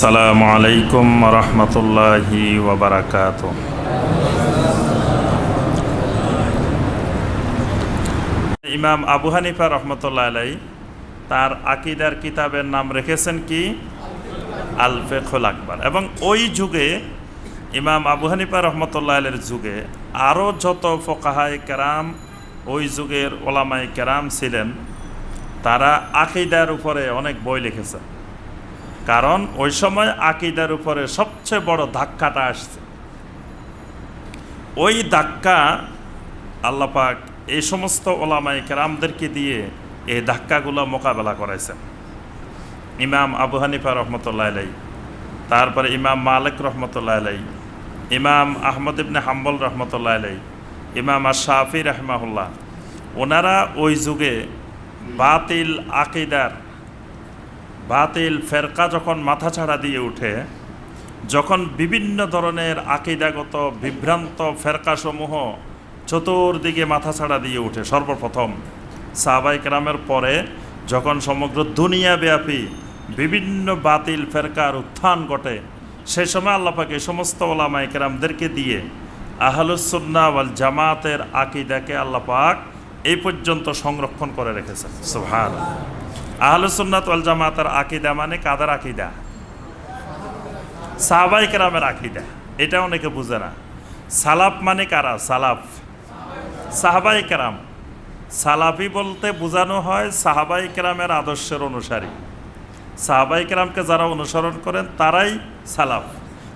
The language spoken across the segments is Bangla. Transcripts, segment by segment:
আসসালামু আলাইকুম রহমতুল্লাহি ওয়া বারাকাতুহু। ইমাম আবু হানিফা রহমতুল্লাহ আলাই তার আকিদার কিতাবের নাম রেখেছেন কি? আল ফিকহুল আকবার। এবং ওই যুগে ইমাম আবু হানিফা রহমতুল্লাহ আলাইয়ের যুগে আরও যত ফুকাহায়ে কেরাম, ওই যুগের ওলামায়ে কেরাম ছিলেন, তারা আকিদার উপরে অনেক বই লিখেছেন। কারণ ওই সময় আকিদার উপরে সবচেয়ে বড় ধাক্কাটা আসছে। ওই ধাক্কা আল্লাহ পাক এই সমস্ত ওলামায়ে কেরামদেরকে দিয়ে এই ধাক্কাগুলো মোকাবেলা করাইছেন। ইমাম আবু হানিফা রহমতুল্লাহ আলাই, তারপরে ইমাম মালিক রহমতুল্লাহ আলাই, ইমাম আহমদ ইবনে হাম্বল রহমতুল্লাহ আলাই, ইমাম আশ-শাফি রাহিমাহুল্লাহ, ওনারা ওই যুগে বাতিল আকিদার, বাতিল ফেরকা যখন মাথাছাড়া দিয়ে উঠে, যখন বিভিন্ন ধরনের আকিদাগত বিভ্রান্ত ফেরকাসমূহ চতুর্দিকে মাথাছাড়া দিয়ে উঠে, সর্বপ্রথম সাহাবায়ে কেরামের পরে যখন সমগ্র দুনিয়াব্যাপী বিভিন্ন বাতিল ফেরকার উত্থান ঘটে, সেই সময় আল্লাহ পাক এই সমস্ত ওলামায়ে কেরামদেরকে দিয়ে আহলুস সুন্নাহ ওয়াল জামাতের আকিদাকে আল্লাহ পাক এই পর্যন্ত সংরক্ষণ করে রেখেছেন। সুবহানাল্লাহ। আহলুস সুন্নাত ওয়াল জামাতের আকিদা মানে কাদের আকিদা? সাহাবায়ে কেরামের আকিদা। এটা অনেকে বুঝে না। সালাফ মানে কারা? সালাফ সাহাবায়ে কেরাম। সালাফি বলতে বোঝানো হয় সাহাবায়ে কেরামের আদর্শের অনুসারী। সাহাবায়ে কেরামকে যারা অনুসরণ করেন তারাই সালাফ।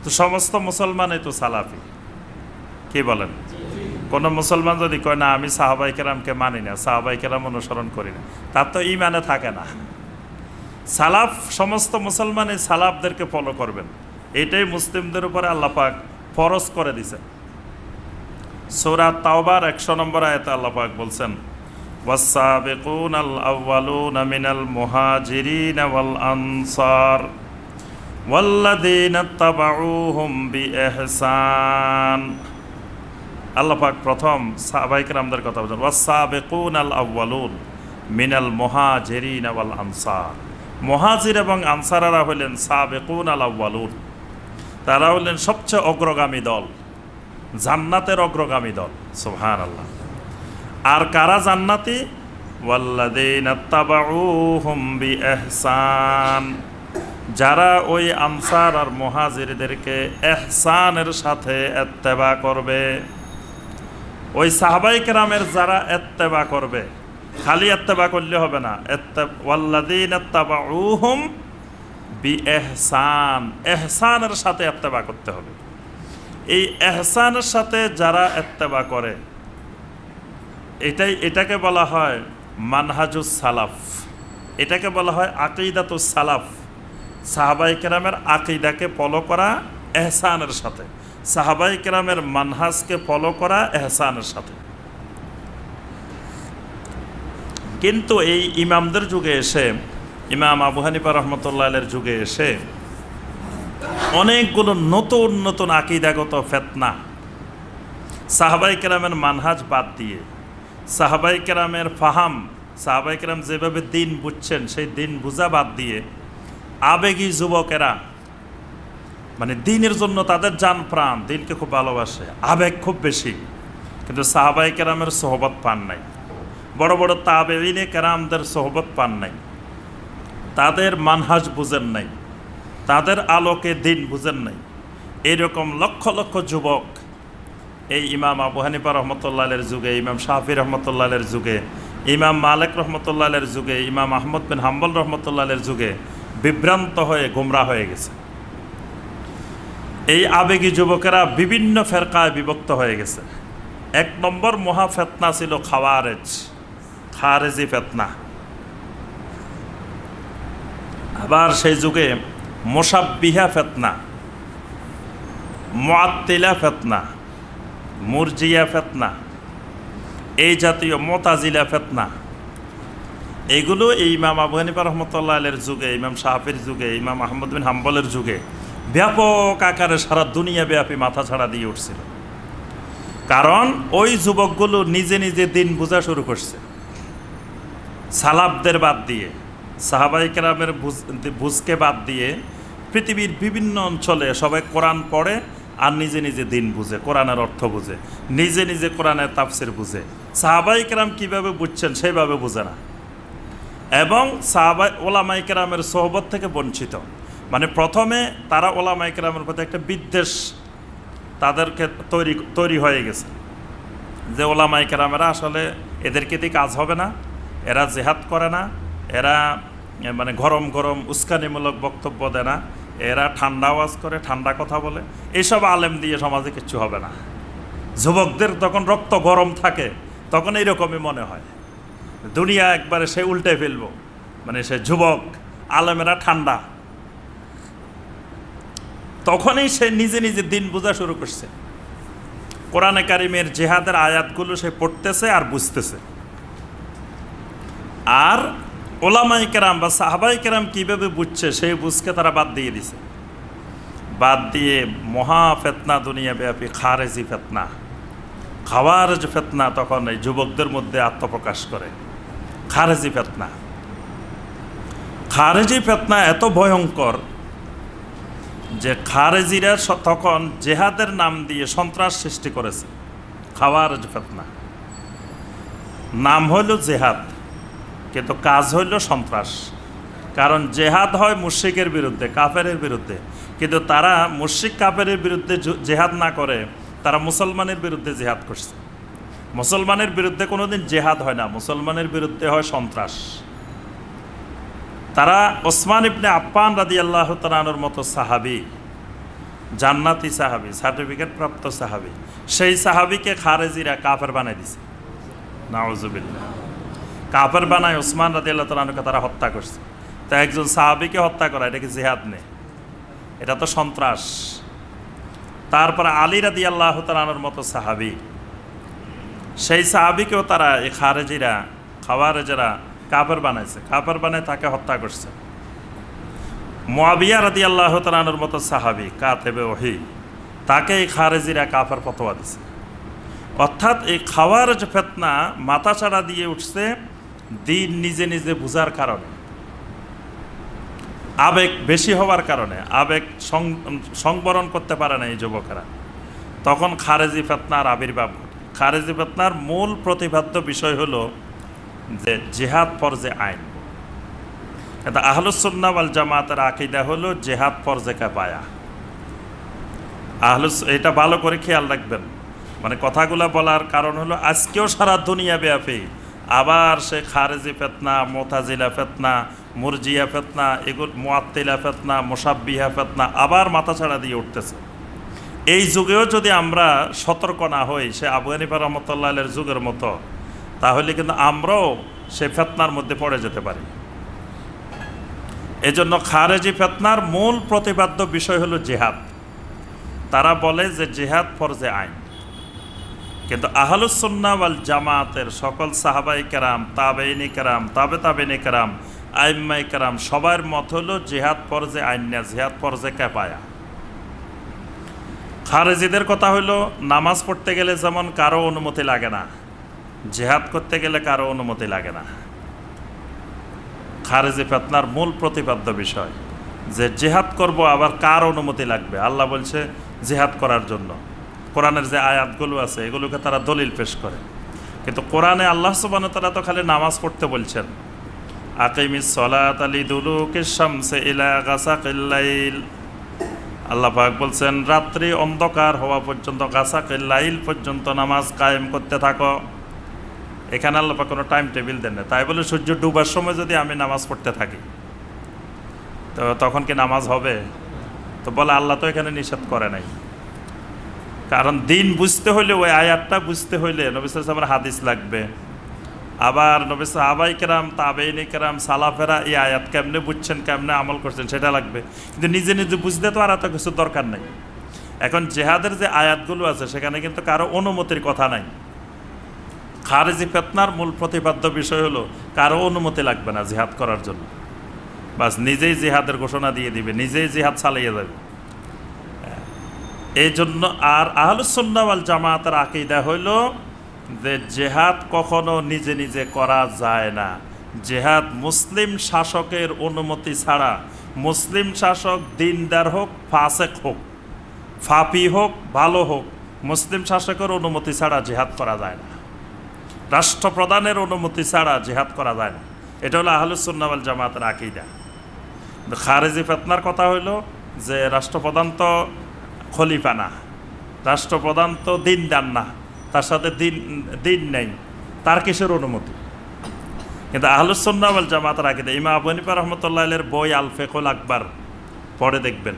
তো সমস্ত মুসলমানই তো সালাফি, কি বলেন? কোনো মুসলমান যদি কয় না আমি সাহাবায়ে কেরামকে মানি না, সাহাবায়ে কেরাম অনুসরণ করি না, তার তো ঈমানে থাকে না। সালাফ, সমস্ত মুসলমানই সালাফদেরকে ফলো করবেন, এটাই মুসলিমদের উপরে আল্লাহ পাক ফরজ করে দিয়েছেন। সূরা তাওবার 100 নম্বর আয়াতে আল্লাহ পাক বলছেন, ওয়াস-সাবিকুনাল আউয়ালুনা মিনাল মুহাজিরিনা ওয়াল আনসার ওয়াল্লাযীনা তাবাউহুম বিইহসান। আল্লাহ পাক প্রথম সাহাবায়ে কেরামদের কথা বলেন, ওয়াস-সাবিকুনাল আউয়ালুন মিনাল মুহাজিরিনা ওয়াল আনসার। মুহাজির এবং আনসাররা হলেন সাবিকুনাল আউয়ালুন, তারা হলেন সবচেয়ে অগ্রগামী দল, জান্নাতের অগ্রগামী দল। সুবহানাল্লাহ। আর কারা জান্নাতি? ওয়াল্লাযীনা তাবাউহুম বিইহসান, যারা ওই আনসার আর মুহাজিরদেরকে ইহসানের সাথে ইত্তেবা করবে। ওই সাহাবায়ে কেরামের যারা ইত্তেবা করবে, খালি ইত্তেবা করলে হবে না, ওয়াল্লাযীনা তাবাউহুম বিইহসান, ইহসানের সাথে ইত্তেবা করতে হবে। এই ইহসানের সাথে যারা ইত্তেবা করে, এটাকে বলা হয় মানহাজুস সালাফ, এটাকে বলা হয় আকিদাতুস সালাফ। সাহাবায়ে কেরামের আকিদাকে ফলো করা ইহসানের সাথে, সাহাবায়ে কেরামের মানহাজকে ফলো করা ইহসানের সাথে। কিন্তু এই ইমামদের যুগে এসে, ইমাম আবু হানিফা রহমতুল্লাহ আলাইহির যুগে এসে অনেকগুলো নতুন নতুন আকিদাগত ফিতনা, সাহাবায়ে কেরামের মানহাজ বাদ দিয়ে, সাহাবায়ে কেরামের ফাহাম, সাহাবায়ে কেরাম যেভাবে দিন বুঝছেন সেই দিন বুঝা বাদ দিয়ে আবেগী যুবকেরা, মানে দিনের জন্য তাদের জান প্রাণ, দিনকে খুব ভালোবাসে, আবেগ খুব বেশি, কিন্তু সাহাবায়ে কেরামের সোহবত পান নাই, বড় বড় তাবেঈনে কেরামদের সোহবত পান নাই, তাদের মানহাজ বুঝেন নাই, তাদের আলোকে দিন বুঝেন নাই। এইরকম লক্ষ লক্ষ যুবক এই ইমাম আবু হানিফা রহমতুল্লাহ আলাইহির যুগে, ইমাম শাফি রহমতুল্লাহ আলাইহির যুগে, ইমাম মালিক রহমতুল্লাহ আলাইহির যুগে, ইমাম আহমদ বিন হাম্বল রহমতুল্লাহ আলাইহির যুগে বিভ্রান্ত হয়ে গোমরা হয়ে গেছে। এই আবেগী যুবকেরা বিভিন্ন ফেরকায় বিভক্ত হয়ে গেছে। 1 নম্বর মহা ফিতনা ছিল খারেজি ফিতনা। আবার সেই যুগে মুশাব্বিহা ফিতনা, মুআত্তিলা ফিতনা, মুরজিয়া ফিতনা, এই জাতীয় মুতাজিলা ফিতনা, এগুলো এই ইমাম আবু হানিফা রহমতুল্লাহ আলাইহির যুগে, ইমাম শাফির যুগে, ইমাম আহমদ বিন হাম্বলের যুগে ব্যাপক আকারে সারা দুনিয়াব্যাপী মাথাছাড়া দিয়ে উঠছিল। কারণ ওই যুবকগুলো নিজে নিজে দিন বোঝা শুরু করছে, সালাফদের বাদ দিয়ে, সাহাবায়ে কেরামের বুঝকে বাদ দিয়ে পৃথিবীর বিভিন্ন অঞ্চলে সবাই কোরআন পড়ে আর নিজে নিজে দিন বুঝে, কোরআনের অর্থ বুঝে, নিজে নিজে কোরআনের তাফসির বুঝে। সাহাবাই কেরাম কীভাবে বুঝছেন সেইভাবে বুঝে না, এবং সাহাবাই ওলামাই কেরামের সোহবত থেকে বঞ্চিত। মানে প্রথমে তারা ওলামাই কেরামের প্রতি একটা বিদ্বেষ তাদেরকে তৈরি হয়ে গেছে, যে ওলামাই কেরামেরা আসলে এদেরকে দিয়ে কাজ হবে না, এরা জেহাদ করে না, এরা মানে গরম গরম উস্কানিমূলক বক্তব্য দেয় না, এরা ঠান্ডা আওয়াজ করে, ঠান্ডা কথা বলে, এইসব আলেম দিয়ে সমাজে কিচ্ছু হবে না। যুবকদের তখন রক্ত গরম থাকে, তখন এইরকমই মনে হয় দুনিয়া একবারে সে উল্টে ফেলব, মানে সে যুবক, আলেমেরা ঠান্ডা। তখনই সে নিজে নিজে দিন বোঝা শুরু করছে। কোরআনে কারিমের জেহাদের আয়াতগুলো সে পড়তেছে আর বুঝতেছে। আর ওলামাই কেরাম বা সাহাবাই কেরাম কীভাবে বুঝছে সেই বুঝকে তারা বাদ দিয়ে দিছে। বাদ দিয়ে মহা ফেতনা, দুনিয়াব্যাপী খারেজি ফেতনা, খাওয়ারেজ ফেতনা তখন এই যুবকদের মধ্যে আত্মপ্রকাশ করে। খারেজি ফেতনা, খারেজি ফেতনা এত ভয়ঙ্কর যে খারেজিরা তখন জেহাদের নাম দিয়ে সন্ত্রাস সৃষ্টি করেছে। খাওয়ারেজ ফেতনা, নাম হইল জেহাদ, কিন্তু কাজ হইল সন্ত্রাস। কারণ জেহাদ হয় মুশরিকের বিরুদ্ধে, কাফেরের বিরুদ্ধে, কিন্তু তারা মুশরিক কাফেরের বিরুদ্ধে জেহাদ না করে তারা মুসলমানের বিরুদ্ধে জেহাদ করছে। মুসলমানের বিরুদ্ধে কোনোদিন জেহাদ হয় না, মুসলমানের বিরুদ্ধে হয় সন্ত্রাস। তারা ওসমান ইবনে আফফান রাদিয়াল্লাহু তাআলা আনহুর মতো সাহাবী, জান্নাতি সাহাবী, সার্টিফিকেট প্রাপ্ত সাহাবী, সেই সাহাবীকে খারেজিরা কাফের বানাই দিছে। নাউজুবিল্লাহ। কাফের বানায় ওসমান রাদিয়াল্লাহু তাআলা আনহুকে তারা হত্যা করছে। তা একজন সাহাবীকে হত্যা করা, এটা কি জিহাদ নেই? এটা তো সন্ত্রাস। তারপরে আলী রাদিয়াল্লাহু তাআলা আনহুর মতো সাহাবী, সেই সাহাবীকেও তারা এই খারেজিরা, খাওয়ারেজেরা কাফের বানাইছে, কাফের বানায় তাকে হত্যা করছে। মুআবিয়া রাদিয়াল্লাহু তাআলা আনহুর মতো সাহাবী, কাতেবে ওহী, তাকে এই খারেজিরা কাফের ফতোয়া দিছে। অর্থাৎ এই খাওয়ারেজ ফেতনা মাথাচাড়া দিয়ে উঠছে দিন নিজে নিজে বুঝার কারণে, আবেগ বেশি হওয়ার কারণে। আবেগ সংবরণ করতে পারে না এই যুবকেরা, তখন খারেজি ফেতনার আবির্ভাব ঘটে। খারেজি ফেতনার মূল প্রতিপাদ্য বিষয় হলো যে জেহাদ ফরজে আইন। কিন্তু আহলুস সুন্নাহ ওয়াল জামাতের আকীদা হলো জেহাদ ফরজে কিফায়া। এটা ভালো করে খেয়াল রাখবেন। মানে কথাগুলো বলার কারণ হলো আজকেও সারা দুনিয়া ব্যাপী আবার সে খারেজি ফেতনা, মুতাজিলা ফেতনা, মুরজিয়া ফেতনা, এগুলো মুআত্তিলা ফেতনা, মুশাব্বিহা ফেতনা আবার মাথাছাড়া দিয়ে উঠতেছে। এই যুগেও যদি আমরা সতর্ক না হই সে আবু হানিফা রাহমাতুল্লাহ আলাইহির যুগের মতো, তাহলে কিন্তু আমরাও সে ফেতনার মধ্যে পড়ে যেতে পারি। এজন্য খারেজি ফেতনার মূল প্রতিপাদ্য বিষয় হলো জিহাদ। তারা বলে যে জিহাদ ফরজে আইন। কিন্তু আহলুস সুন্নাহ ওয়াল জামাতের সকল সাহাবাই কেরাম, তাবেঈন কেরাম, তাবেঈন কেরাম, আইম্মাই কেরাম সবার মত হলো জিহাদ ফরজে আইন না, জিহাদ ফরজে কিফায়া। খারেজিদের কথা হলো নামাজ পড়তে গেলে যেমন কারো অনুমতি লাগে না, জিহাদ করতে গেলে কারো অনুমতি লাগে না। খারেজি ফেতনার মূল প্রতিপাদ্য বিষয় যে জিহাদ করব, আবার কার অনুমতি লাগবে? আল্লাহ বলছে জিহাদ করার জন্য। কোরআনের যে আয়াতগুলো আছে এগুলোকে তারা দলিল পেশ করে, কিন্তু কোরআনে আল্লাহ সুবহানাহু ওয়া তাআলা তো খালি নামাজ পড়তে বলছেন। আকিমিস সালাতা লিদুলুকিশ শামসি ইলা গাসাকিল লাইল, আল্লাহ পাক বলছেন রাত্রি অন্ধকার হওয়া পর্যন্ত, গাসাকিল লাইল পর্যন্ত নামাজ কায়েম করতে থাকো। এখানে আল্লাহ পাক কোনো টাইম টেবিল দেন না। তাই বলে সূর্য ডুবার সময় যদি আমি নামাজ পড়তে থাকি তো তখন কি নামাজ হবে? তো বলে আল্লাহ তো এখানে নিষেধ করে নাই। কারণ দিন বুঝতে হইলে, ওই আয়াতটা বুঝতে হইলে নবী সাল্লাল্লাহু আলাইহি ওয়াসাল্লামের হাদিস লাগবে। আবার নবী সাহাবাই কেরাম, তাবেঈন কেরাম, সালাফেরা এই আয়াত কেমনে বুঝছেন, কেমনে আমল করছেন সেটা লাগবে। কিন্তু নিজে নিজে বুঝতে তো আর এত কিছু দরকার নাই। এখন জেহাদের যে আয়াতগুলো আছে সেখানে কিন্তু কারো অনুমতির কথা নাই। খারেজি ফেতনার মূল প্রতিপাদ্য বিষয় হলো কারো অনুমতি লাগবে না জিহাদ করার জন্য, বাস নিজেই জিহাদের ঘোষণা দিয়ে দিবে, নিজেই জিহাদ চালিয়ে যাবে। এই জন্য আর আহলুস সুন্নাহ ওয়াল জামাতের আকীদা হইল যে জেহাদ কখনো নিজে নিজে করা যায় না। জেহাদ মুসলিম শাসকের অনুমতি ছাড়া মুসলিম শাসক দিনদার হোক, ফাসেক হোক, ফাপি হোক, ভালো হোক, মুসলিম শাসকের অনুমতি ছাড়া জিহাদ করা যায় না। রাষ্ট্রপ্রধানের অনুমতি ছাড়া জিহাদ করা যায় না। এটা হলো আহলুস সুন্নাহ ওয়াল জামাতের আকীদা। খারেজি ফিতনার কথা হইল যে রাষ্ট্রপ্রধান তো খলিফা না, রাষ্ট্রপ্রধান তো দিনদার না, তার সাথে দিন নেই, তার কিসের অনুমতি? কিন্তু আহলুস সুন্নাহ ওয়াল জামাতের আকীদা, ইমাম আবু হানিফা রাহমাতুল্লাহ আলাইহির বই আল ফিকহুল আকবার পড়ে দেখবেন,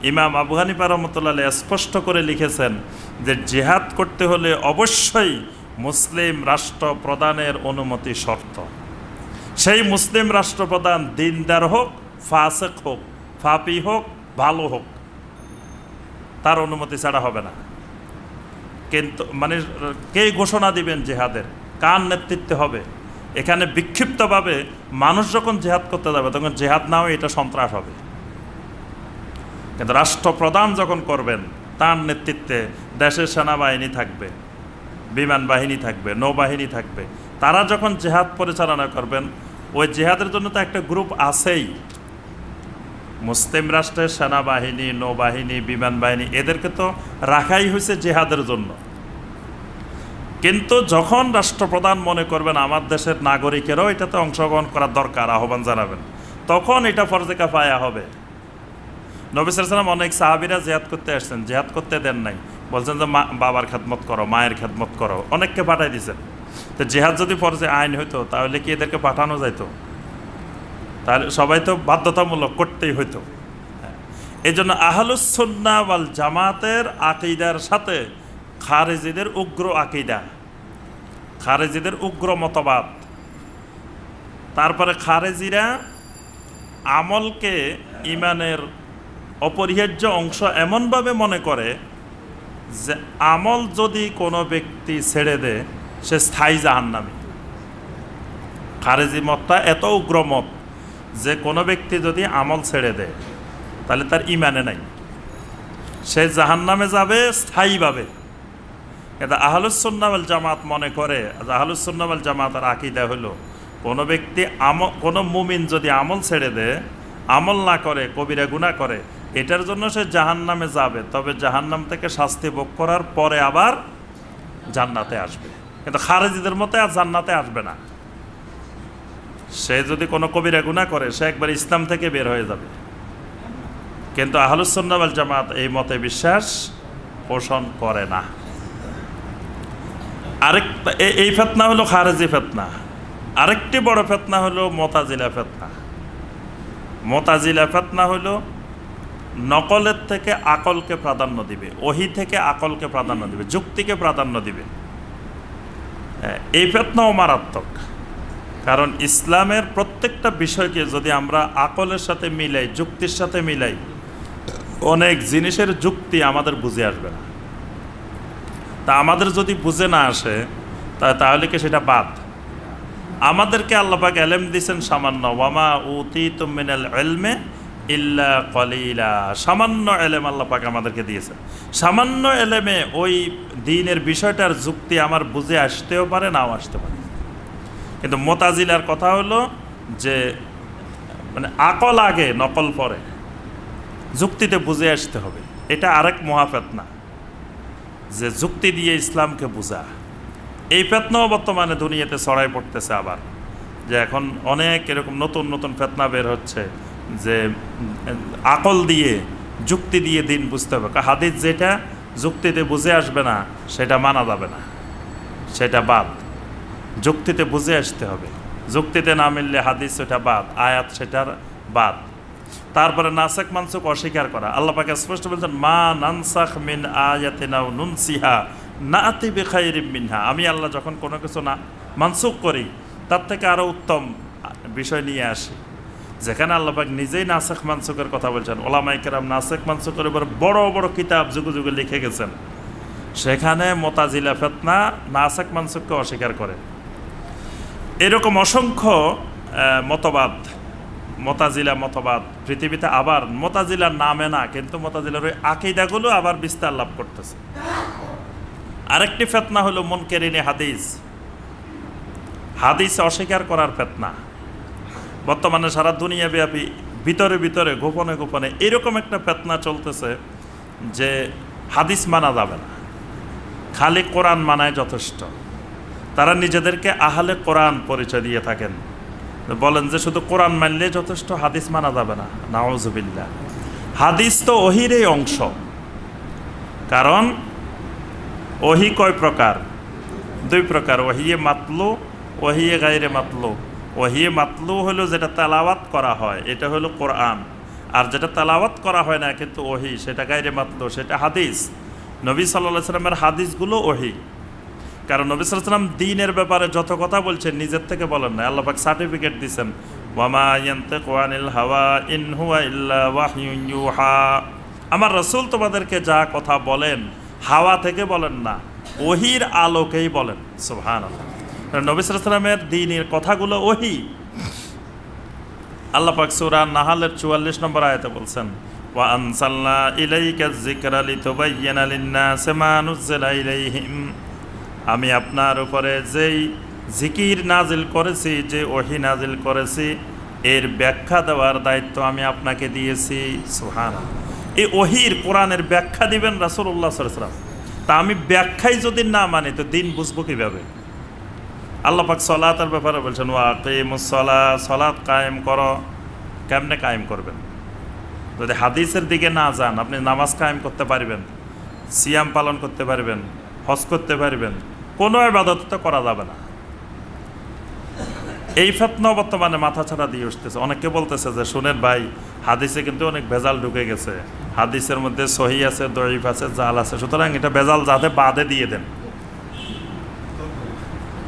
ইমাম আবু হানিফা রাহমাতুল্লাহ আলাইহি স্পষ্ট করে লিখেছেন যে জিহাদ করতে হলে অবশ্যই মুসলিম রাষ্ট্রপ্রধানের অনুমতি শর্ত। সেই মুসলিম রাষ্ট্রপ্রধান দিনদার হোক, ফাসেক হোক, ফাপি হোক, ভালো হোক, তার অনুমতি ছাড়া হবে না। কিন্তু মানে কে ঘোষণা দিবেন জিহাদের, কার নেতৃত্বে হবে? এখানে বিক্ষিপ্তভাবে মানুষ যখন জিহাদ করতে যাবে তখন জিহাদ না হয় এটা সন্ত্রাস হবে। কিন্তু রাষ্ট্রপ্রধান যখন করবেন তার নেতৃত্বে দেশের সেনাবাহিনী থাকবে, বিমান বাহিনী থাকবে, নৌবাহিনী থাকবে, তারা যখন জিহাদ পরিচালনা করবেন ওই জিহাদের জন্য তো একটা গ্রুপ আছেই। মুসলিম রাষ্ট্রের সেনাবাহিনী, নৌবাহিনী, বিমান বাহিনী এদেরকে তো রাখাই হয়েছে জিহাদের জন্য। কিন্তু যখন রাষ্ট্রপ্রধান মনে করবেন আমার দেশের নাগরিকেরাও এটাতে অংশগ্রহণ করার দরকার, আহ্বান জানাবেন, তখন এটা ফরজে কিফায়া হবে। নবী সাল্লাল্লাহু আলাইহি ওয়াসাল্লাম অনেক সাহাবীরা জিহাদ করতে আসছেন, জিহাদ করতে দেন নাই, বলছেন যে বাবার খেদমত করো, মায়ের খেদমত করো, অনেককে পাঠাই দিয়েছেন। তো জিহাদ যদি ফরজে আইন হইতো তাহলে কি এদেরকে পাঠানো যাইতো? তাহলে সবাই তো বাধ্যতামূলক করতেই হইতো। এই জন্য আহলুস সুন্নাহ ওয়াল জামাতের আকীদার সাথে খারেজিদের উগ্র আকীদা, খারেজিদের উগ্র মতবাদ। তারপরে খারেজিরা আমলকে ইমানের অপরিহার্য অংশ এমনভাবে মনে করে যে আমল যদি কোনো ব্যক্তি ছেড়ে দেয় সে স্থায়ী জাহান্নামী। খারেজি মতটা এত উগ্র মত যে কোনো ব্যক্তি যদি আমল ছেড়ে দেয় তাহলে তার ইমানে নাই, সে জাহান্নামে যাবে স্থায়ীভাবে। এটা আহলুস সুন্নাহ ওয়াল জামাত মনে করে, আহলুস সুন্নাহ ওয়াল জামাতের আকীদা হলো কোনো ব্যক্তি কোনো মুমিন যদি আমল ছেড়ে দেয়, আমল না করে, কবিরা গুনাহ করে, এটার জন্য সে জাহান্নামে যাবে, তবে জাহান্নাম থেকে শাস্তি ভোগ করার পরে আবার জান্নাতে আসবে। কিন্তু খারেজিদের মতে আর জান্নাতে আসবে না। সে যদি কোনো কবিরা গুনাহ করে সে একবার ইসলাম থেকে বের হয়ে যাবে। কিন্তু আহলুস সুন্নাহ ওয়াল জামাত এই মতে বিশ্বাস পোষণ করে না। আরেকটা এই ফিতনা হলো খারেজি ফিতনা। আরেকটি বড় ফিতনা হলো মুতাজিলা ফিতনা। মুতাজিলা ফিতনা হলো নকলের থেকে আকলকে প্রাধান্য দিবে, ওহী থেকে আকলকে প্রাধান্য দিবে, যুক্তিকে প্রাধান্য দিবে। এই ফিতনাও মারাত্মক, কারণ ইসলামের প্রত্যেকটা বিষয়কে যদি আমরা আকলের সাথে মিলাই, যুক্তির সাথে মিলাই, অনেক জিনিসের যুক্তি আমাদের বুঝে আসবে না। তা আমাদের যদি বুঝে না আসে তাহলে কি সেটা বাদ? আমাদেরকে আল্লাহ পাক ইলম দিয়েছেন সামান্য, ওয়ামা উতীতুম মিনাল ইলমি ইল্লা কলিলা, সামান্য ইলম আল্লাহ পাক আমাদেরকে দিয়েছেন। সামান্য ইলমে ওই দ্বীনের বিষয়টার যুক্তি আমার বুঝে আসতেও পারে, নাও আসতে পারে। কিন্তু মুতাজিলার কথা হলো যে মানে আকল আগে নকল পরে, যুক্তিতে বুঝে আসতে হবে। এটা আরেক মহাফিতনা, যে যুক্তি দিয়ে ইসলামকে বোঝা। এই ফিতনাও বর্তমানে দুনিয়াতে ছড়াই পড়তেছে আবার, যে এখন অনেক এরকম নতুন নতুন ফিতনা বের হচ্ছে যে আকল দিয়ে, যুক্তি দিয়ে দিন বুঝতে হবে। হাদিস যেটা যুক্তিতে বুঝে আসবে না সেটা মানা যাবে না, সেটা বাদ। যুক্তিতে বুঝে আসতে হবে, যুক্তিতে না মিললে হাদিস সেটা বাদ, আয়াত সেটার বাদ। তারপরে নাসেখ মানসুখ অস্বীকার করা। আল্লাহ পাক স্পষ্ট বলছেন, মা নানসাখ মিন আয়াতিন আও নুনসিহা নাতি বিখাইরিম মিনহা। আমি আল্লাহ যখন কোনো কিছু না মানসুখ করি তার থেকে আরও উত্তম বিষয় নিয়ে আসি। যেখানে আল্লাহ পাক নিজেই নাসেখ মানসুখের কথা বলছেন, ওলামায়ে কেরাম নাসেখ মানসুখের উপর বড় বড় কিতাব যুগে যুগে লিখে গেছেন, সেখানে মুতাজিলা ফিতনা নাসেখ মানসুখকে অস্বীকার করে। এরকম অসংখ্য মতবাদ, মুতাজিলা মতবাদ পৃথিবীতে আবার মুতাজিলার নামে না, কিন্তু মুতাজিলার ওই আকীদাগুলো আবার বিস্তার লাভ করতেছে। আরেকটি ফিতনা হলো মুনকিরিনে হাদিস, হাদিস অস্বীকার করার ফিতনা। বর্তমানে সারা দুনিয়াব্যাপী ভিতরে ভিতরে গোপনে গোপনে এরকম একটা ফিতনা চলতেছে যে হাদিস মানা যাবে না, খালি কোরআন মানায় যথেষ্ট। তারা নিজেদেরকে আহলে কোরআন পরিচয় দিয়ে থাকেন, বলেন যে শুধু কোরআন মানলে যথেষ্ট, হাদিস মানা যাবে না। নাউজুবিল্লাহ। হাদিস তো ওহিরই অংশ। কারণ ওহি কয় প্রকার? দুই প্রকার, ওহিয়ে মাতলু, ওহিয়ে গায়রে মাতলু। ওহিয়ে মাতলু হলো যেটা তেলাওয়াত করা হয়, এটা হলো কোরআন। আর যেটা তেলাওয়াত করা হয় না কিন্তু ওহি, সেটা গায়রে মাতলু, সেটা হাদিস। নবী সাল্লাল্লাহু আলাইহি সাল্লামের হাদিসগুলো ওহি। কারণ নবী সাল্লাল্লাহু আলাইহি সাল্লাম দ্বীনের ব্যাপারে যত কথা বলছেন নিজের থেকে বলেন না, আল্লাহ পাক সার্টিফিকেট দিয়েছেন, ওয়ামা ইয়ানতিকু আনিল হাওয়া ইন হুয়া ইল্লা ওয়াহয়ুন ইউহা। আমার রাসূল তোমাদেরকে যা কথা বলেন হাওয়া থেকে বলেন না, ওহির আলোকেই বলেন। সুবহানাল্লাহ। নবী সাল্লাল্লাহু আলাইহি সাল্লামের দ্বীনের কথাগুলো ওহি। আল্লাহ পাক সূরা নাহলের 44 নম্বর আয়াতে বলছেন, ওয়া আনসালনা ইলাইকা যিকরা লিতুবাইয়িনা লিন-নাসি মা নুযিলা ইলাইহিম। আমি আপনার উপরে যেই জিকির নাজিল করেছি, যে ওহি নাজিল করেছি, এর ব্যাখ্যা দেওয়ার দায়িত্ব আমি আপনাকে দিয়েছি। সুবহানাল্লাহ। এই ওহির কোরআনের ব্যাখ্যা দিবেন রাসূলুল্লাহ সাল্লাল্লাহু আলাইহি ওয়াসাল্লাম। তা আমি ব্যাখ্যাই যদি না মানি তো দিন বুঝবো কীভাবে? আল্লাহ পাক সালাতের ব্যাপারে বলছেন, ওয়া আকিমুস সালাহ, সালাত কায়েম করো। কেমনে কায়েম করবেন? যদি হাদিসের দিকে না যান, আপনি নামাজ কায়েম করতে পারবেন, সিয়াম পালন করতে পারবেন, হজ করতে পারবেন, কোনো ইবাদত তো করা যাবে না। এই ফিতনা বর্তমানে মাথা ছাড়া দিয়ে উঠতেছে। অনেকে বলতেছে যে শুনেন ভাই, হাদিসে কিন্তু অনেক ভেজাল ঢুকে গেছে, হাদিসের মধ্যে সহি আছে, দঈফ আছে, জাল আছে, সুতরাং এটা ভেজাল যাতে বাদে দিয়ে দেন।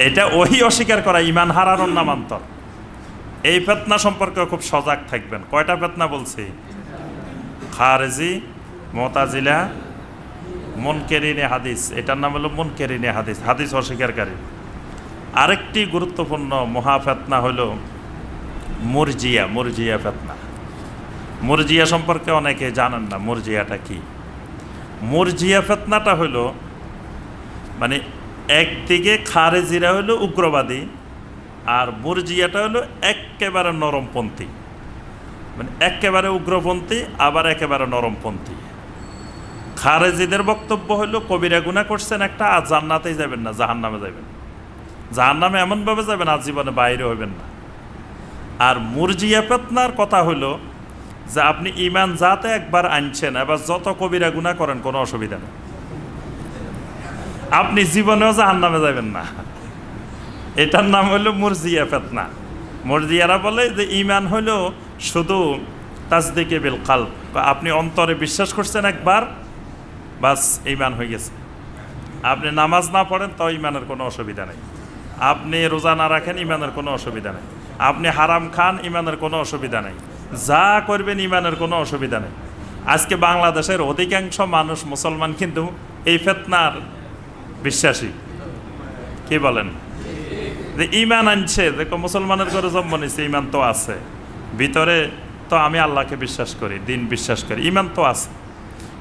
এটা ওহি অস্বীকার করা ঈমান হারানোর নামান্তর। এই ফিতনা সম্পর্কে খুব সজাগ থাকবেন। কয়টা ফিতনা বলছি? খারেজি, মুতাজিলা, মুনকেরিনে হাদিস। এটার নাম হলো মুনকেরিনে হাদিস, হাদিস অস্বীকারী। আরেকটি গুরুত্বপূর্ণ মহা ফিতনা হলো মুরজিয়া, মুরজিয়া ফিতনা। মুরজিয়া সম্পর্কে অনেকে জানেন না, মুরজিয়াটা কি? মুরজিয়া ফিতনাটা হলো, মানে একদিকে খারেজিরা হলো উগ্রবাদী, আর মুরজিয়াটা হলো একেবারে নরমপন্থী। মানে একেবারে উগ্রপন্থী আবার একেবারে নরমপন্থী। খারেজিদের বক্তব্য হলো কবিরা গুনাহ করছেন একটা, আর জান্নাতেই যাবেন না, জাহান্নামে যাবেন। জাহান্নামে এমনভাবে যাবেন আর জীবনে বাইরে হবেন না। আর মুরজিয়া ফিতনার কথা হলো যে আপনি ঈমান যাতে একবার আনছেন, এবার যত কবিরা গুনাহ করেন কোনো অসুবিধা নেই, আপনি জীবনেও জাহান্নামে যাবেন না। এটার নাম হলো মুরজিয়া ফিতনা। মুরজিয়ারা বলে যে ঈমান হলো শুধু তাসদিকে বিল কলব, আপনি অন্তরে বিশ্বাস করছেন একবার, বাস ঈমান হয়ে গেছে। আপনি নামাজ না পড়েন তাও ঈমানের কোনো অসুবিধা নেই, আপনি রোজা না রাখেন ঈমানের কোনো অসুবিধা নেই, আপনি হারাম খান ঈমানের কোনো অসুবিধা নেই, যা করবেন ঈমানের কোনো অসুবিধা নেই। আজকে বাংলাদেশের অধিকাংশ মানুষ মুসলমান কিন্তু এই ফিতনার বিশ্বাসী। কি বলেন? যে ঈমান আনছে, দেখো মুসলমানের ঘরে জন্ম নিচ্ছে, ঈমান তো আছে ভিতরে, তো আমি আল্লাহকে বিশ্বাস করি, দিন বিশ্বাস করি, ঈমান তো আছে,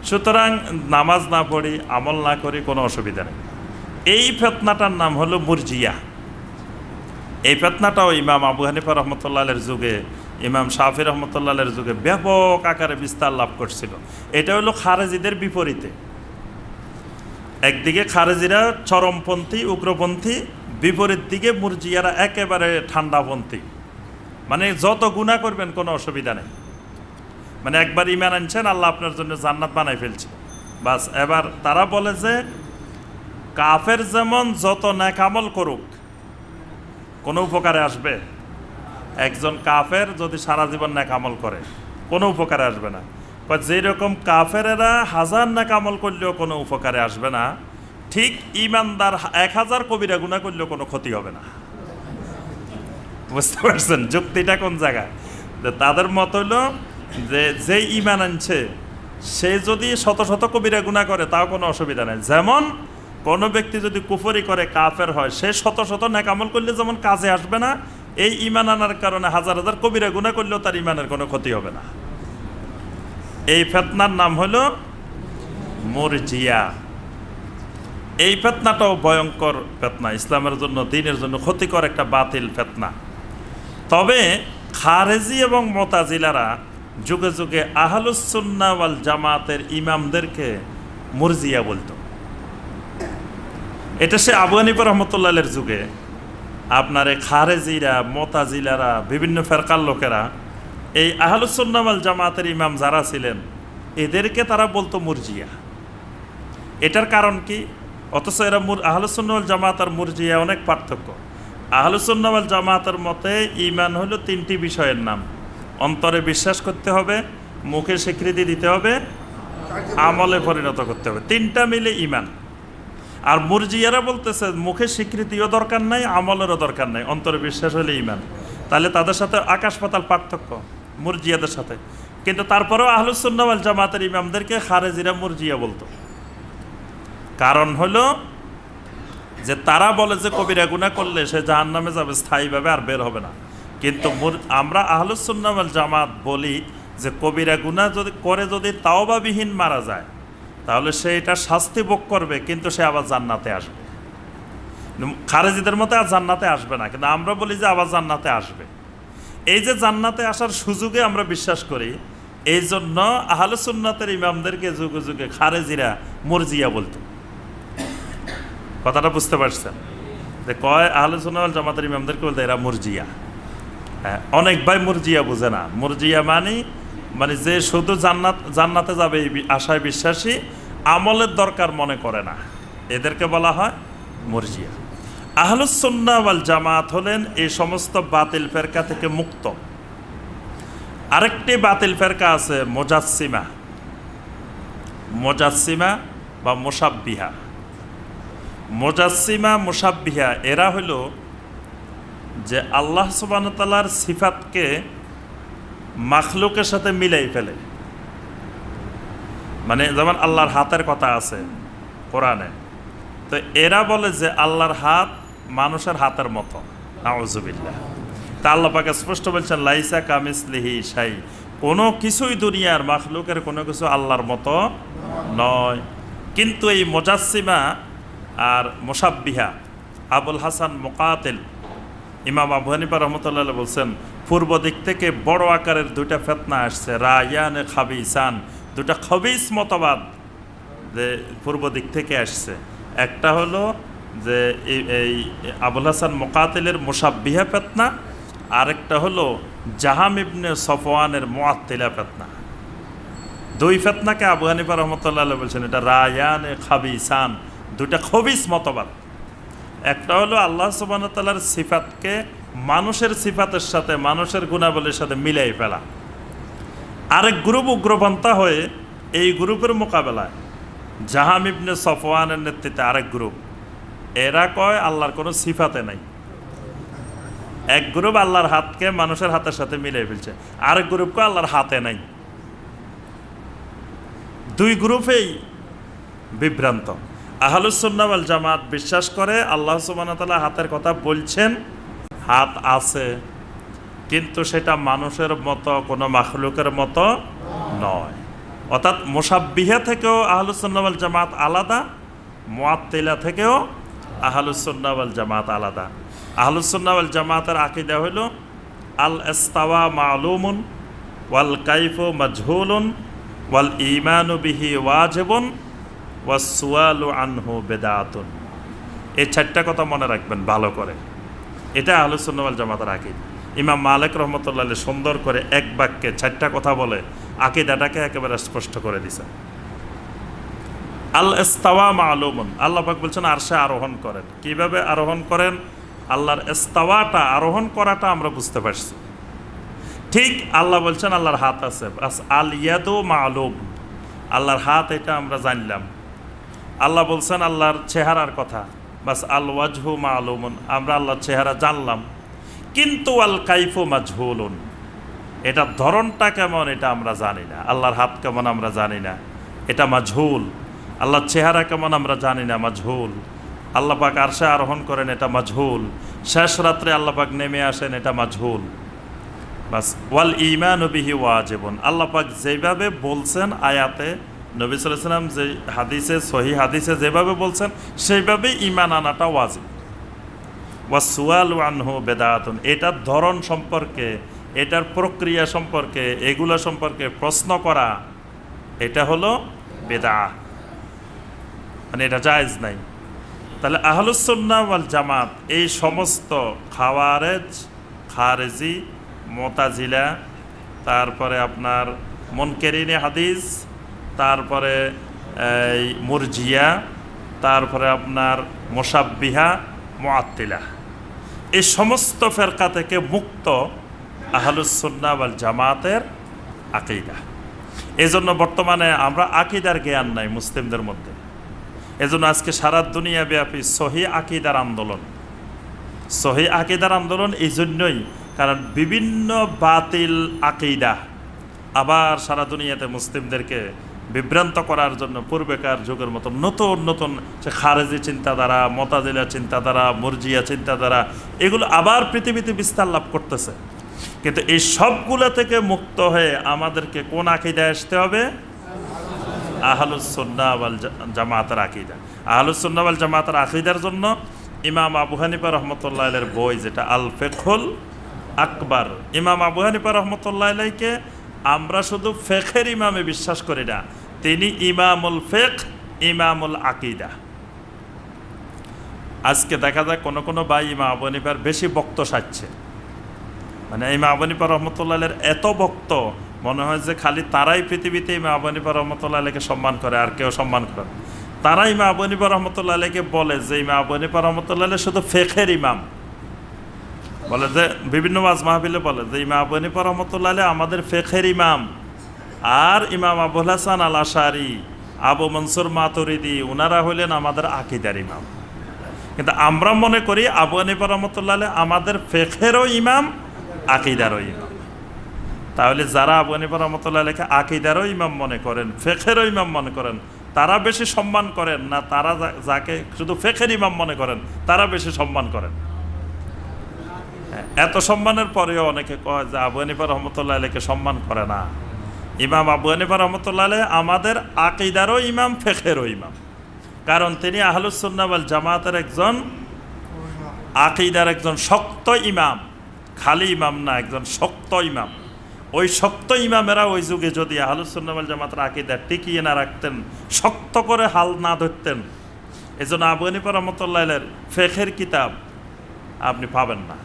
সুতরাং নামাজ না পড়ি, আমল না করি, কোনো অসুবিধা নেই। এই ফিতনাটার নাম হলো মুরজিয়া। এই ফিতনাটাও ইমাম আবু হানিফা রহমতুল্লাহ আলাইহির যুগে, ইমাম শাফি রহমতুল্লাহ আলাইহির যুগে ব্যাপক আকারে বিস্তার লাভ করছিল। এটা হলো খারেজিদের বিপরীতে। একদিকে খারেজিরা চরমপন্থী, উগ্রপন্থী, বিপরীত দিকে মুরজিয়ারা একেবারে ঠান্ডাপন্থী। মানে যত গুনাহ করবেন কোনো অসুবিধা নেই, মানে একবার ঈমান আনছেন, আল্লাহ আপনার জন্য জান্নাত বানাই ফেলছে, বাস। এবার তারা বলে যে কাফের যেমন যত নেক আমল করুক কোনো উপকারে আসবে, একজন কাফের যদি সারা জীবন নেক আমল করে কোনো উপকারে আসবে না। যেরকম কাফেরেরা 1000 নেক আমল করলেও কোনো উপকারে আসবে না, ঠিক ঈমানদার 1000 কবিরা গুনাহ করলেও কোনো ক্ষতি হবে না। বুঝতে পারছেন যুক্তিটা কোন জায়গায়? তাদের মত হলো যে যেই ঈমান আনছে সে যদি শত শত কবিরা গুনাহ করে তাও কোনো অসুবিধা নেই। যেমন কোনো ব্যক্তি যদি কুফরি করে কাফের হয়, সে শত শত নেক আমল করলে যেমন কাজে আসবে না, এই ঈমান আনার কারণে 1000 কবিরা গুনাহ করলেও তার ঈমানের কোনো ক্ষতি হবে না। এই ফিতনার নাম হলো মুরজিয়া। এই ফিতনাটাও ভয়ঙ্কর ফিতনা, ইসলামের জন্য, দ্বীনের জন্য ক্ষতিকর একটা বাতিল ফিতনা। তবে খারেজি এবং মুতাজিলারা যুগে যুগে আহলুস সুন্নাহ ওয়াল জামাতের ইমামদেরকে মুরজিয়া বলতো। এটা সে আবু হানিফা রহমতুল্লাহের যুগে আপনার এই খারেজিরা, মুতাজিলারা, বিভিন্ন ফেরকার লোকেরা এই আহলুস সুন্নাহ ওয়াল জামাতের ইমাম যারা ছিলেন এদেরকে তারা বলতো মুরজিয়া। এটার কারণ কি? অথচ এরা আহলুস সুন্নাহ ওয়াল জামাত আর মুরজিয়া অনেক পার্থক্য। আহলুস সুন্নাহ ওয়াল জামাতের মতে ঈমান হলো তিনটি বিষয়ের নাম: অন্তরে বিশ্বাস করতে হবে, মুখে স্বীকৃতি দিতে হবে, আমলে পরিণত করতে হবে। তিনটা মিলে ঈমান। আর মুরজিয়ারা বলতেছে মুখে স্বীকৃতিও দরকার নাই, আমলেরও দরকার নাই, অন্তরে বিশ্বাস হলে ঈমান। তাহলে তাদের সাথে আকাশ পাতাল পার্থক্য মুরজিয়াদের সাথে। কিন্তু তারপরেও আহলুস সুন্নাহ ওয়াল জামাতের ইমামদেরকে খারেজিরা মুরজিয়া বলতো। কারণ হলো যে তারা বলে যে কবিরা গুনাহ করলে সে জাহান্নামে যাবে স্থায়ীভাবে, আর বের হবে না। কিন্তু আমরা আহলুস সুন্নাহ ওয়াল জামাত বলি যে কবিরা গুনাহ যদি তাওবাবিহীন মারা যায় তাহলে সে এটা শাস্তি ভোগ করবে, কিন্তু সে আবার জান্নাতে আসবে। খারেজিদের মতে আর জান্নাতে আসবে না, কিন্তু আমরা বলি যে আবার জান্নাতে আসবে। এই যে জান্নাতে আসার সুযোগে আমরা বিশ্বাস করি, এই জন্য আহলুস সুন্নাতের ইমামদেরকে যুগে যুগে খারেজিরা মুরজিয়া বলতো। কথাটা বুঝতে পারছেন? যে কয় আহলুস সুন্নাহ ওয়াল জামাতের ইমামদেরকে বলতে এরা মুরজিয়া। হ্যাঁ, অনেক ভাই মুরজিয়া বুঝে না। মুরজিয়া মানে যে শুধু জান্নাতে যাবে এই আশায় বিশ্বাসী, আমলের দরকার মনে করে না, এদেরকে বলা হয় মুরজিয়া। আহলুস সুন্নাহ ওয়াল জামাত হলেন এই সমস্ত বাতিল ফেরকা থেকে মুক্ত। আরেকটি বাতিল ফেরকা আছে মুজাসসিমা বা মুশাব্বিহা। মুজাসসিমা, মুশাব্বিহা এরা হইল যে আল্লাহ সুবহানাহু ওয়া তাআলার সিফাতকে মাখলুকের সাথে মিলাই ফেলে। মানে যেমন আল্লাহর হাতের কথা আছে কোরআনে, তো এরা বলে যে আল্লাহর হাত মানুষের হাতের মতো। নাউযুবিল্লাহ। তা আল্লাহ পাক স্পষ্ট বলছেন লাইসা কামিসলিহি শাই, কোনো কিছুই দুনিয়ার মাখলুকের কোনো কিছু আল্লাহর মতো নয়। কিন্তু এই মুজাসসিমা আর মুশাব্বিহা, আবুল হাসান মুকাতিল, ইমাম আবু হানিফা রহমতুল্লাহ বলছেন পূর্ব দিক থেকে বড় আকারের দুইটা ফিতনা আসছে, রায়ানে খাবিসান, দুটা খবিস মতবাদ যে পূর্ব দিক থেকে আসছে। একটা হলো যে এই আবুল হাসান মুকাতিলের মুশাব্বিহা ফিতনা, আরেকটা হলো জাহাম ইবনে সফওয়ানের মুআত্তিলা ফিতনা। দুই ফিতনাকে আবু হানিফা রহমতুল্লাহ বলছেন এটা রায়ানে খাবিসান, দুটা খবিস মতবাদ। একটা হলো আল্লাহ সুবহানাহু ওয়া তাআলার সিফাতকে মানুষের সিফাতের সাথে, মানুষের গুণাবলীর সাথে মিলাই ফেলা। আরেক গ্রুপ উগ্রপন্থা হয়ে এই গ্রুপের মোকাবেলায় জাহাম ইবনে সফওয়ানের নেতৃত্বে আরেক গ্রুপ, এরা কয় আল্লাহর কোনো সিফাতে নাই। এক গ্রুপ আল্লাহর হাতকে মানুষের হাতের সাথে মিলাই ফেলছে, আরেক গ্রুপ কয় আল্লাহর হাতে নাই। দুই গ্রুপেই বিভ্রান্ত। আহলুস সুন্নাহ ওয়াল জামাত বিশ্বাস করে আল্লাহ সুবহানাহু ওয়া তাআলা হাতের কথা বলছেন, হাত আছে, কিন্তু সেটা মানুষের মতো কোনো মাখলুকের মতো নয়। অর্থাৎ মুশাব্বিহা থেকেও আহলুস সুন্নাহ ওয়াল জামাত আলাদা, মুআত্তিলা থেকেও আহলুস সুন্নাহ ওয়াল জামাত আলাদা। আহলুস সুন্নাহ ওয়াল জামাতের আকীদা হলো আল ইস্তাওয়া মা'লুমুন ওয়াল কাইফু মাজহুলুন ওয়াল ঈমানু বিহি ওয়াজিবুন ওয়াস সুআলু আনহু বিদআতুন। এই চারটা কথা মনে রাখবেন ভালো করে। এটা আহলুস সুন্নাহ ওয়াল জামাতের আকীদা। ইমাম মালিক রহমতুল্লাহ সুন্দর করে এক বাক্যে চারটা কথা বলে আকীদাটাকে একেবারে স্পষ্ট করে দিয়েছেন। আল ইস্তাওয়া মা'লুমুন, আল্লাহ পাক বলছেন আরশে আরোহণ করেন। কিভাবে আরোহণ করেন? আল্লাহর ইস্তাওয়াটা, আরোহণ করাটা আমরা বুঝতে পারছি। ঠিক আল্লাহ বলছেন আল্লাহর হাত আছে, বাস আল ইয়াদু মা'লুম, আল্লাহর হাত এটা আমরা জানলাম। আল্লাহ বলছেন আল্লাহর চেহারার কথা, বাস আল ওয়াজহু মা'লুমুন, আমরা আল্লাহর চেহারা জানলাম। কিন্তু আল কাইফু মাজহুলুন, এটা ধরনটা কেমন এটা আমরা জানি না। আল্লাহর হাত কেমন আমরা জানি না, এটা মাজহুল। আল্লাহর চেহারা কেমন আমরা জানি না, মাজহুল। আল্লাহ পাক আরশে আরোহণ করেন, এটা মাজহুল। শেষ রাত্রে আল্লাহ পাক নেমে আসেন, এটা মাজহুল। বাস ওয়াল ঈমানু বিহি ওয়াজিবুন, আল্লাহ পাক যেভাবে বলছেন আয়াতে, নবী সাল্লাল্লাহু আলাইহি ওয়াসাল্লাম যে হাদিসে, সহিহ হাদিসে যেভাবে বলছেন সেইভাবে ঈমান আনাটা ওয়াজিব। ওয়াস সুআলু আনহু বিদআতুন, এটার ধরন সম্পর্কে এটার প্রক্রিয়া সম্পর্কে, এগুলো সম্পর্কে প্রশ্ন করা, এটা হলো বেদাত, মানে এটা জায়েজ নাই। তাহলে আহলুস সুন্নাহ ওয়াল জামাত এই সমস্ত খাওয়ারেজ, খারেজি, মুতাজিলা, তারপরে আপনার মুনকেরিনে হাদিস, তারপরে এই মুরজিয়া, তারপরে আপনার মুশাব্বিহা, মুআত্তিলা, এই সমস্ত ফেরকা থেকে মুক্ত আহলুস সুন্নাহ ওয়াল জামাতের আকীদা। এজন্য বর্তমানে আমরা আকীদার জ্ঞান নাই মুসলিমদের মধ্যে। এজন্য আজকে সারা দুনিয়া ব্যাপী সহি আকীদার আন্দোলন, সহি আকীদার আন্দোলন এই জন্যই, কারণ বিভিন্ন বাতিল আকীদা আবার সারা দুনিয়াতে মুসলিমদেরকে বিভ্রান্ত করার জন্য পূর্বেকার যুগের মতো নতুন নতুন সে খারেজি চিন্তাধারা, মুতাজিলা চিন্তাধারা, মুরজিয়া চিন্তাধারা, এগুলো আবার পৃথিবীতে বিস্তার লাভ করতেছে। কিন্তু এই সবগুলো থেকে মুক্ত হয়ে আমাদেরকে কোন আকীদায় আসতে হবে? আহলুস সুন্নাহ ওয়াল জামাতের আকীদা। আহলুস সুন্নাহ ওয়াল জামাতের আকীদার জন্য ইমাম আবু হানিফা রাহমাতুল্লাহ আলাইহির বই যেটা আল ফিকহুল আকবার, ইমাম আবু হানিফা রাহমাতুল্লাহ আলাইহিকে আমরা শুধু ফিকহের ইমামে বিশ্বাস করি না, তিনি ইমামুল ফিকহ, ইমামুল আকীদা। আজকে দেখা যায় কোনো কোনো ভাই ইমাম আবু হানিফার বেশি বক্ত সাজছে, মানে ইমাম আবু হানিফা রাহমাতুল্লাহ আলাইহির এত বক্ত মনে হয় যে খালি তারাই পৃথিবীতে ইমাম আবু হানিফা রাহমাতুল্লাহ আলাইহিকে সম্মান করে, আর কেউ সম্মান করে না। তারা ইমাম আবু হানিফা রাহমাতুল্লাহ আলাইহিকে বলে যে ইমাম আবু হানিফা রাহমাতুল্লাহ আলাইহি শুধু ফিকহের ইমাম, বলে যে বিভিন্ন ওয়াজ মাহফিলে বলে যে ইমাম আবু হানিফা রাহমাতুল্লাহ আলাইহি আমাদের ফিকহের ইমাম, আর ইমাম আবুল হাসান আল আশারি, আবু মনসুর মাতুরিদি, ওনারা হলেন আমাদের আকীদার ইমাম। কিন্তু আমরা মনে করি আবু হানিফা রাহমাতুল্লাহ আলাইহি আমাদের ফিকহেরও ইমাম, আকীদারও ইমাম। তাহলে যারা আবু হানিফা রাহমাতুল্লাহ আলাইহিকে আকীদারও ইমাম মনে করেন, ফিকহেরও ইমাম মনে করেন, তারা বেশি সম্মান করেন না তারা যাকে শুধু ফিকহের ইমাম মনে করেন তারা বেশি সম্মান করেন? এত সম্মানের পরেও অনেকে কয় যে আবু হানিফা রাহমাতুল্লাহ আলাইহিকে সম্মান করে না। ইমাম আবু হানিফা রাহমাতুল্লাহ আলাইহি আমাদের আকীদারও ইমাম, ফিকহেরও ইমাম, কারণ তিনি আহলুস সুন্নাহ ওয়াল জামাতের একজন আকীদার একজন শক্ত ইমাম, খালি ইমাম না, একজন শক্ত ইমাম। ওই শক্ত ইমামেরা ওই যুগে যদি আহলুস সুন্নাহ ওয়াল জামাতের আকীদা টিকিয়ে না রাখতেন, শক্ত করে হাল না ধরতেন, এজন্য আবু হানিফা রাহমাতুল্লাহ আলাইহির ফিকহের কিতাব আপনি পাবেন না,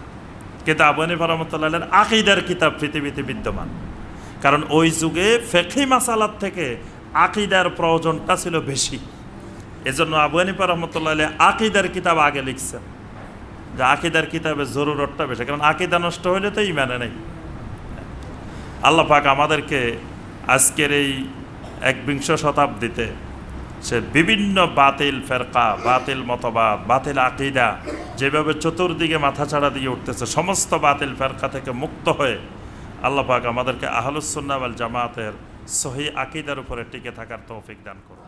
কিন্তু আবু হানিফা রাহমাতুল্লাহ আলাইহির আকীদার কিতাব পৃথিবীতে বিদ্যমান। কারণ ওই যুগে ফিকহি মাসালাত থেকে আকীদার প্রয়োজনটা ছিল বেশি, এজন্য আবু হানিফা রাহমাতুল্লাহ আলাইহি আকীদার কিতাব আগে লিখছেন, যে আকীদার কিতাবের জরুরতটা বেশি, কারণ আকীদা নষ্ট হইলে তো ঈমানে নেই। আল্লাহ পাক আমাদেরকে আজকের এই 21 শতাব্দীতে সে বিভিন্ন বাতিল ফেরকা, বাতিল মতবাদ, বাতিল আকীদা যেভাবে চতুর্দিকে মাথাছাড়া দিয়ে উঠতেছে, সমস্ত বাতিল ফেরকা থেকে মুক্ত হয়ে আল্লাহ পাক আমাদেরকে আহলুস সুন্নাহ ওয়াল জামাতের সহি আকীদার উপরে টিকে থাকার তৌফিক দান করুন।